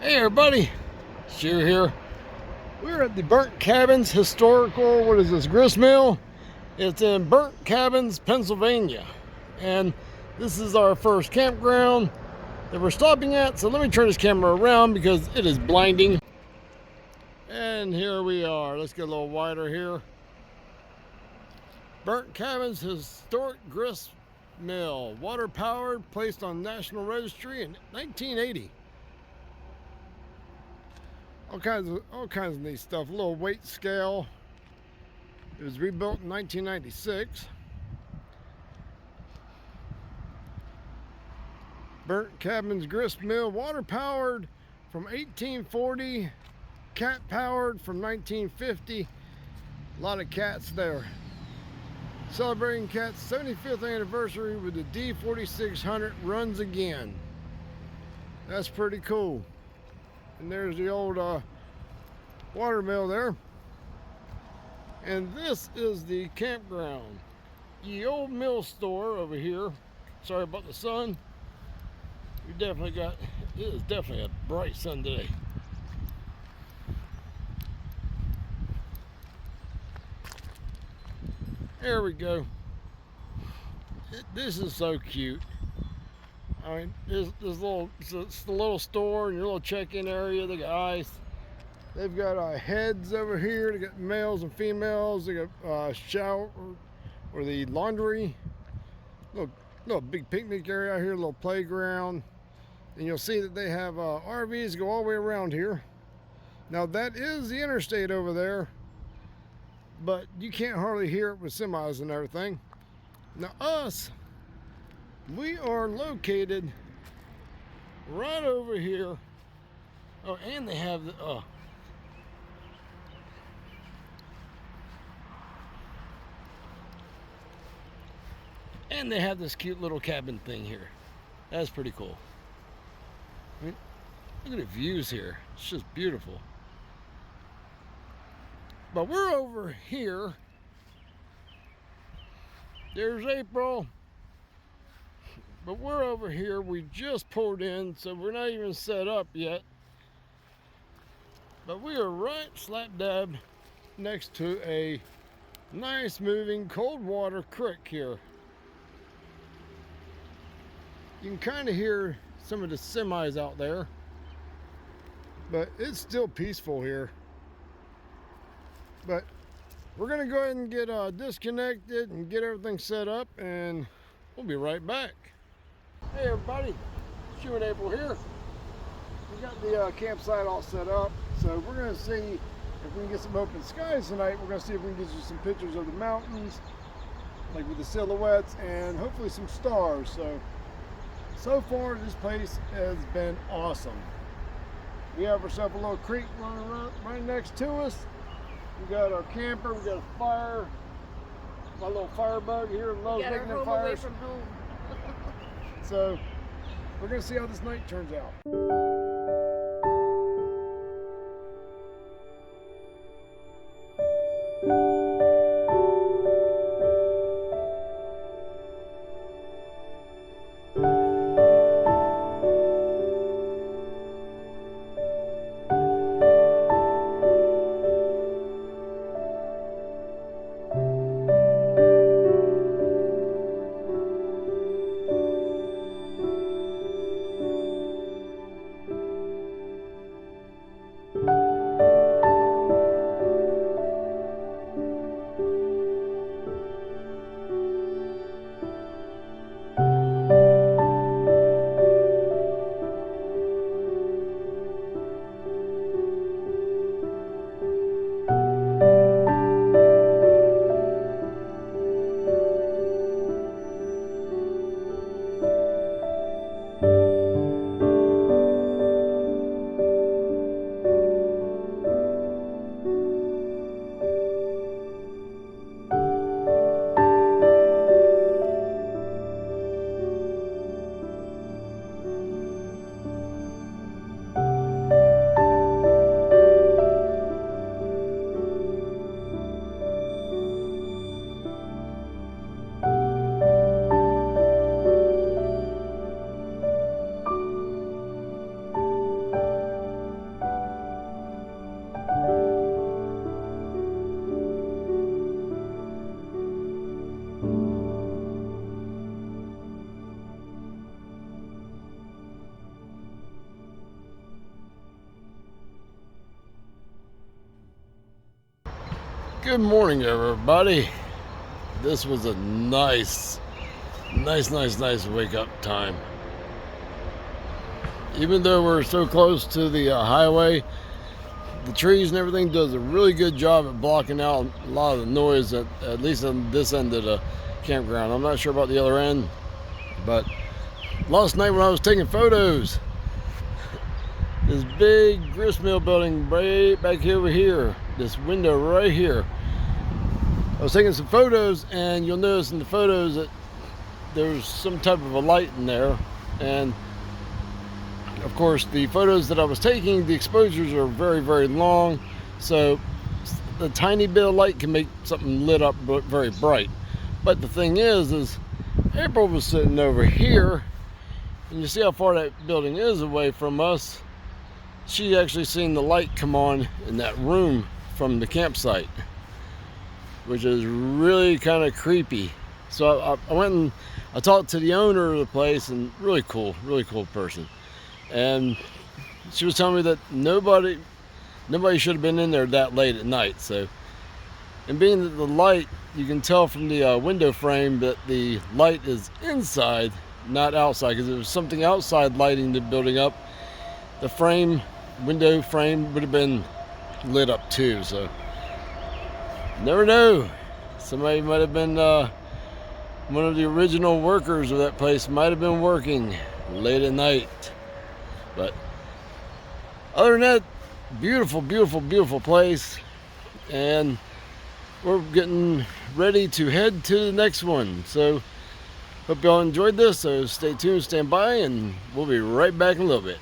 Hey everybody, Stu here. We're at the Burnt Cabins Historical, what is this, Grist Mill? It's in Burnt Cabins, Pennsylvania. And this is our first campground that we're stopping at. So let me turn this camera around because it is blinding. And here we are. Let's get a little wider here. Burnt Cabins Historic Grist Mill, water powered, placed on National Registry in 1980. All kinds of neat stuff. A little weight scale. It was rebuilt in 1996. Burnt Cabins Grist Mill, water powered from 1840, cat powered from 1950. A lot of cats there. Celebrating cat's 75th anniversary with the D4600 runs again. That's pretty cool. And there's the old water mill there. And this is the campground. The old mill store over here. Sorry about the sun. It is definitely a bright sun today. There we go. This is so cute. I mean, it's the little store and your little check-in area. They got ice. They've got heads over here. They got males and females. They got shower or the laundry. Little big picnic area out here. Little playground. And you'll see that they have RVs go all the way around here. Now that is the interstate over there, but you can't hardly hear it with semis and everything. Now we are located right over here. Oh, and they have the and they have this cute little cabin thing here. That's pretty cool. I mean, look at the views here. It's just beautiful. But we're over here. There's April. But we're over here. We just pulled in, so we're not even set up yet. But we are right slap dab next to a nice moving cold water creek here. You can kind of hear some of the semis out there, but it's still peaceful here. But we're gonna go ahead and get disconnected and get everything set up, and we'll be right back. Hey everybody, Stu and April here. We got the campsite all set up, so we're gonna see if we can get some open skies tonight. We're gonna see if we can get you some pictures of the mountains, like with the silhouettes, and hopefully some stars. So far this place has been awesome. We have ourselves a little creek running right next to us. We got our camper, we got a fire. My little firebug here loves making them fires. Away from home. So we're gonna see how this night turns out. Good morning, everybody. This was a nice wake up time. Even though we're so close to the highway, the trees and everything does a really good job at blocking out a lot of the noise, at least on this end of the campground. I'm not sure about the other end, but last night when I was taking photos, this big grist mill building right back over here, this window right here, I was taking some photos, and you'll notice in the photos that there's some type of a light in there. And of course, the photos that I was taking, the exposures are very long, so the tiny bit of light can make something lit up very bright. But the thing is April was sitting over here, and you see how far that building is away from us. She actually seen the light come on in that room from the campsite, which is really kind of creepy. So I went and I talked to the owner of the place, and really cool person. And she was telling me that nobody should have been in there that late at night. So, and being that the light, you can tell from the window frame that the light is inside, not outside, because if there was something outside lighting the building up, the window frame would have been lit up too. So never know, somebody might have been one of the original workers of that place, might have been working late at night. But other than that, beautiful place, and we're getting ready to head to the next one. So hope y'all enjoyed this. So stay tuned, stand by, and we'll be right back in a little bit.